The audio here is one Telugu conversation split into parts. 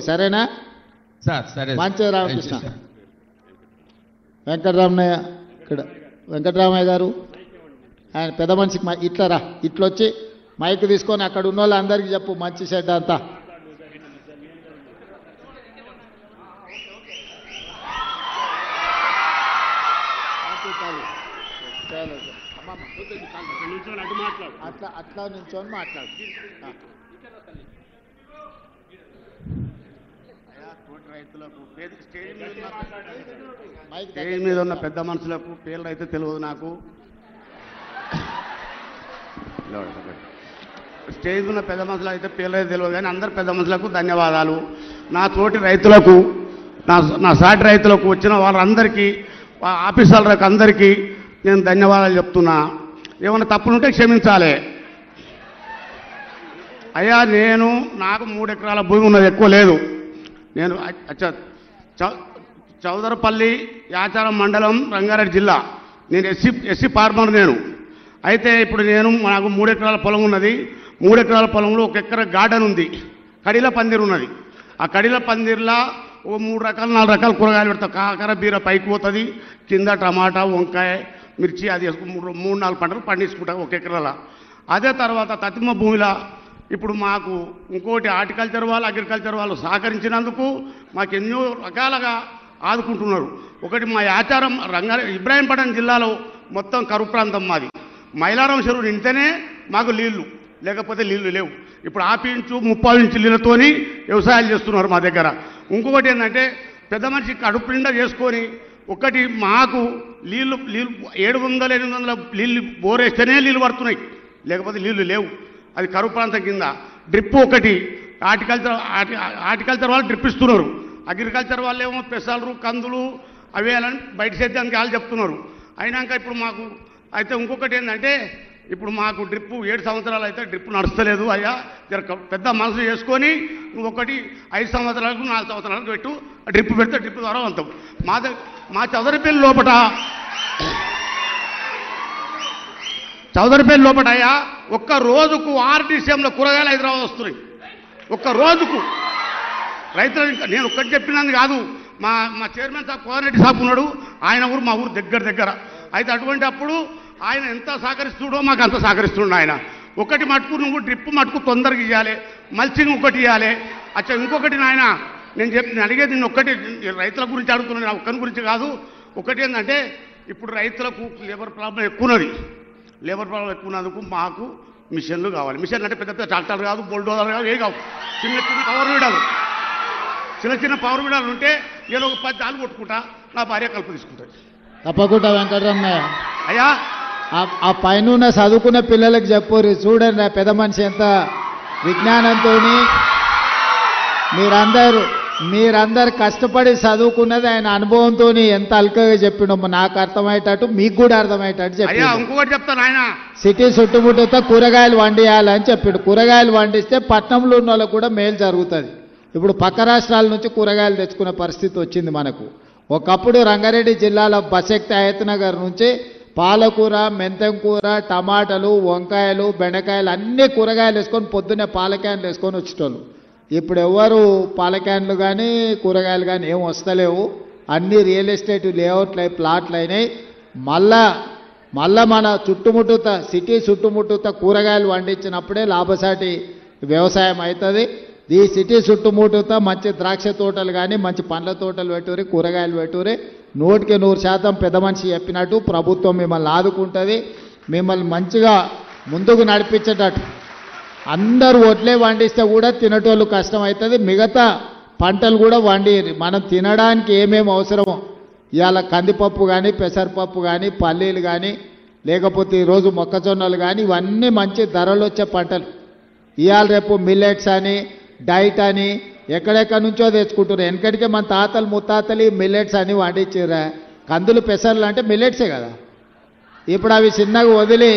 సరేనా సార్? సరే. మంచి రామకృష్ణ వెంకటరామయ్య ఇక్కడ వెంకటరామయ్య గారు ఆయన పెద్ద మనిషికి ఇట్లా రా, ఇట్లా వచ్చి మైక్ తీసుకొని అక్కడ ఉన్న వాళ్ళందరికీ చెప్పు మంచి చెడ్డ అంతా. అట్లా అట్లా నిల్చొని మాట్లాడు. స్టేజ్ మీద ఉన్న పెద్ద మనుషులకు పేర్లు అయితే తెలియదు నాకు. స్టేజ్ ఉన్న పెద్ద మనుషులు అయితే పేర్లు అయితే తెలియదు, కానీ అందరు పెద్ద మనుషులకు ధన్యవాదాలు. నా తోటి రైతులకు, నా సాటి రైతులకు, వచ్చిన వాళ్ళందరికీ, ఆఫీసర్లకు అందరికీ నేను ధన్యవాదాలు చెప్తున్నా. ఏమైనా తప్పులుంటే క్షమించాలి. అయ్యా నాకు 3 ఎకరాల భూమి ఉన్నది, ఎక్కువ లేదు. నేను చౌదరపల్లి యాచారం మండలం రంగారెడ్డి జిల్లా. నేను ఎస్సీ ఫార్మర్ నేను. అయితే ఇప్పుడు నాకు 3 ఎకరాల పొలం ఉన్నది. 3 ఎకరాల పొలంలో 1 ఎకరా గార్డెన్ ఉంది, కడిల పందిరు ఉన్నది. ఆ కడిల పందిర్లా ఓ 3 రకాలు 4 రకాల కూరగాయలు పెడతాం. కాకర బీర పైకి పోతుంది, కింద టమాటా, వంకాయ, మిర్చి అది 3-4 పంటలు పండించుకుంటాం 1 ఎకరాల. అదే తర్వాత తతిమ భూమిలా ఇప్పుడు మాకు ఇంకోటి హార్టికల్చర్ వాళ్ళు, అగ్రికల్చర్ వాళ్ళు సహకరించినందుకు మాకు ఎన్నో రకాలుగా ఆదుకుంటున్నారు. ఒకటి మా ఆచారం ఇబ్రాహీంపట్నం జిల్లాలో మొత్తం కరువు ప్రాంతం మాది. మైలారం చెరువు నిండితేనే మాకు నీళ్లు, లేకపోతే నీళ్లు లేవు. ఇప్పుడు 1/2 ఇంచు 30 ఇంచు నీళ్ళతోని వ్యవసాయాలు చేస్తున్నారు మా దగ్గర. ఇంకొకటి ఏంటంటే పెద్ద మనిషి కడుపు నిండా చేసుకొని ఒకటి మాకు నీళ్లు 700-800 నీళ్ళు బోరేస్తేనే నీళ్ళు పడుతున్నాయి, లేకపోతే నీళ్లు లేవు. అది కరువు ప్రాంతం కింద. డ్రిప్ ఒకటి హార్టికల్చర్ వాళ్ళు డ్రిప్ ఇస్తున్నారు, అగ్రికల్చర్ వాళ్ళు ఏమో పెసలు, కందులు అవి వేయాలని బయట సేద్యానికి వాళ్ళు చెప్తున్నారు. అయినాక ఇప్పుడు మాకు అయితే ఇంకొకటి ఏంటంటే ఇప్పుడు మాకు డ్రిప్ 7 సంవత్సరాలు అయితే డ్రిప్ నడుస్తలేదు. అయ్యా పెద్ద మనసు చేసుకొని నువ్వు ఒకటి 5 సంవత్సరాలకు 4 సంవత్సరాలకు పెట్టు, డ్రిప్ పెడితే డ్రిప్ ద్వారా వెళ్తాం. మా చౌదరిపల్లి లోపట అయ్యా ఒక్క రోజుకు 6 డిసెంబర్లో కూరగాయలు హైదరాబాద్ వస్తున్నాయి. ఒక్క రోజుకు రైతులు. నేను ఒక్కటి చెప్పినది కాదు, మా చైర్మన్ సాబ్ కోఆర్డినేటర్ సాబ్ ఉన్నాడు, ఆయన ఊరు మా ఊరు దగ్గర. అయితే అటువంటి అప్పుడు ఆయన ఎంత సహకరిస్తుడో మాకు అంత సహకరిస్తుండే ఆయన. ఒకటి మటుకు నువ్వు డ్రిప్ మటుకు తొందరగా ఇవ్వాలి, మల్చింగ్ ఒకటి ఇవ్వాలి. అచ్చా ఇంకొకటి నాయన నేను అడిగేది నిన్ను ఒక్కటి, రైతుల గురించి అడుగుతున్నాను, నా ఒక్కరి గురించి కాదు. ఒకటి ఏంటంటే ఇప్పుడు రైతులకు లేబర్ ప్రాబ్లం ఎక్కువ ఉన్నది. లేబర్ ప్రాబ్లం ఎక్కువ ఉన్నందుకు మాకు మిషన్లు కావాలి. మిషన్లు అంటే పెద్ద పెద్ద ట్రాక్టర్లు కాదు, బుల్డోజర్లు కాదు, ఏ కావు, చిన్న చిన్న పవర్ వీడాలు ఉంటే నేను ఒక 10 దాలు కొట్టుకుంటా, నా భార్య కలుపు తీసుకుంటుంది. తప్పకుండా వెంకటరమయ్య అయ్యా ఆ పైన చదువుకున్న పిల్లలకు చెప్పుర్రి, చూడండి పెద్ద మనిషి ఎంత విజ్ఞానంతో మీరందరు కష్టపడి చదువుకున్నది ఆయన అనుభవంతో ఎంత అల్కగా చెప్పినమ్మా. నాకు అర్థమయ్యేటట్టు మీకు కూడా అర్థమయ్యేటట్టు చెప్పి. ఇంకొకటి చెప్తాను, ఆయన సిటీ చుట్టుముట్టుతో కూరగాయలు వండియాలని చెప్పాడు. కూరగాయలు వండిస్తే పట్టణంలో ఉన్న వాళ్ళకు కూడా మేలు జరుగుతుంది. ఇప్పుడు పక్క రాష్ట్రాల నుంచి కూరగాయలు తెచ్చుకునే పరిస్థితి వచ్చింది మనకు. ఒకప్పుడు రంగారెడ్డి జిల్లాలో బసెక్తి ఆయతనగర్ నుంచి పాలకూర, మెంతం కూర, టమాటాలు, వంకాయలు, బెండకాయలు అన్ని కూరగాయలు వేసుకొని పొద్దున్నే పాలక్యాన్లు వేసుకొని వచ్చేటోళ్ళు. ఇప్పుడు ఎవరు పాలక్యాన్లు కానీ కూరగాయలు కానీ ఏం వస్తలేవు. అన్ని రియల్ ఎస్టేట్ లేఅవుట్లు ప్లాట్లు అయినాయి. మళ్ళా మన చుట్టుముట్టుత సిటీ చుట్టుముట్టుత కూరగాయలు పండించినప్పుడే లాభసాటి వ్యవసాయం అవుతుంది. ఈ సిటీ చుట్టుముట్టుత మంచి ద్రాక్ష తోటలు కానీ మంచి పండ్ల తోటలు పెట్టుకుని కూరగాయలు పెట్టుకుని 100% పెద్ద మనిషి చెప్పినట్టు ప్రభుత్వం మిమ్మల్ని ఆదుకుంటుంది. మిమ్మల్ని మంచిగా ముందుకు నడిపించేటట్టు. అందరూ వడ్లే వండిస్తే కూడా తినేటోళ్ళు కష్టం అవుతుంది. మిగతా పంటలు కూడా వండిరి. మనం తినడానికి ఏమేమి అవసరమో ఇవాళ కందిపప్పు కానీ, పెసరపప్పు కానీ, పల్లీలు కానీ, లేకపోతే ఈరోజు మొక్కజొన్నలు కానీ, ఇవన్నీ మంచి ధరలు వచ్చే పంటలు. ఇవాళ రేపు మిల్లెట్స్ అని, డైట్ అని ఎక్కడెక్కడి నుంచో తెచ్చుకుంటున్నారు. వెనకటికే మన తాతలు ముత్తాతలు మిల్లెట్స్ అని వండించారా. కందులు పెసర్లు అంటే మిల్లెట్సే కదా. ఇప్పుడు అవి చిన్నగా వదిలి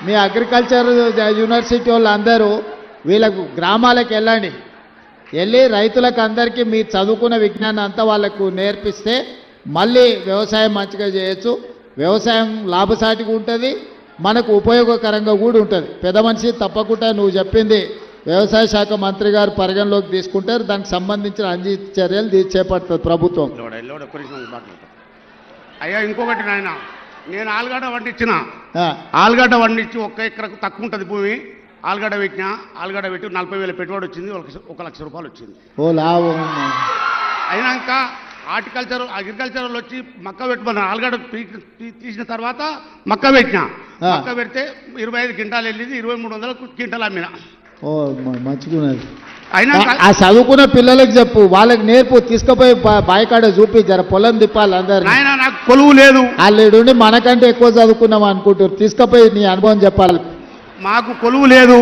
మీ అగ్రికల్చర్ యూనివర్సిటీ వాళ్ళు అందరూ వీళ్ళకు గ్రామాలకు వెళ్ళి రైతులకు అందరికీ మీ చదువుకున్న విజ్ఞానం అంతా వాళ్ళకు నేర్పిస్తే మళ్ళీ వ్యవసాయం మంచిగా చేయొచ్చు. వ్యవసాయం లాభసాటిగా ఉంటుంది, మనకు ఉపయోగకరంగా కూడా ఉంటుంది. పెద్ద మనిషి తప్పకుండా నువ్వు చెప్పింది వ్యవసాయ శాఖ మంత్రి గారు పరిగణలోకి తీసుకుంటారు. దానికి సంబంధించిన అన్ని చర్యలు చేపడుతుంది ప్రభుత్వం. అయ్యా ఇంకొకటి నాయన, నేను ఆలుగడ్డ వండించిన, ఆ, ఆలుగడ్డ వండించి 1 ఎకరకు తక్కువ ఉంటుంది భూమి, ఆలుగడ్డ పెట్టినా, ఆలుగడ్డ పెట్టి 40,000 పెట్టుబడి వచ్చింది, 1 లక్ష రూపాయలు వచ్చింది. ఓ లాభం. అయినాక అగ్రికల్చర్ వచ్చి మక్క పెట్టుకున్నాను. ఆలుగడ్డ తీసిన తర్వాత మక్క పెట్టినా, మక్క పెడితే 25 క్వింటాలు వెళ్ళింది, 2300 క్వింటాలు అమ్మిన. ఓ మంచుకున్నది. అయినా ఆ చదువుకున్న పిల్లలకు చెప్పు, వాళ్ళకి నేర్పు, తీసుకుపోయి బాయికాడ చూపి జర పొలం తిప్పాలి అందరు. ఆయన నాకు కొలువు లేదు, వాళ్ళు మనకంటే ఎక్కువ చదువుకున్నాం అనుకుంటారు. తీసుకుపోయి నీ అనుభవం చెప్పాలి. మాకు కొలువు లేదు.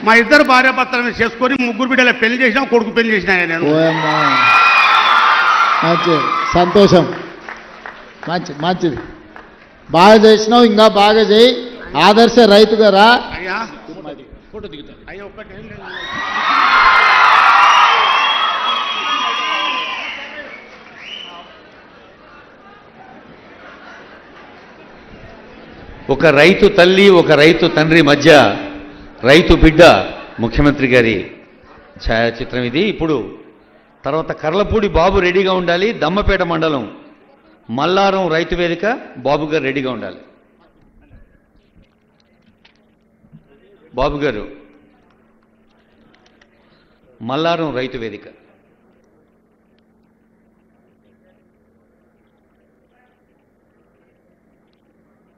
మా ఇద్దరు భార్యాభర్తలను చేసుకొని 3 బిడ్డల పెళ్లి చేసినా, కొడుకు పెళ్లి చేసినా నేను. మంచి సంతోషం, మంచిది. బాగా చేసినావు, ఇంకా బాగా చేయి. ఆదర్శ రైతుగా రా. అయ్యా అయ్యా ఒక్కటి ఏం లేదు. ఒక రైతు తల్లి, ఒక రైతు తండ్రి మధ్య రైతు బిడ్డ ముఖ్యమంత్రి గారి ఛాయాచిత్రం ఇది. ఇప్పుడు తర్వాత కర్లపూడి బాబు రెడీగా ఉండాలి. దమ్మపేట మండలం మల్లారం రైతు వేదిక బాబు గారు రెడీగా ఉండాలి. బాబు గారు మల్లారం రైతు వేదిక.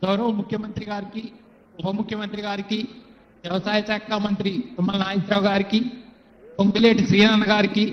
గౌరవ ముఖ్యమంత్రి గారికి, ఉప ముఖ్యమంత్రి గారికి, వ్యవసాయ శాఖ మంత్రి తుమ్మల నాగేశ్వరరావు గారికి, పొంగులేటి శ్రీనారాయణ గారికి,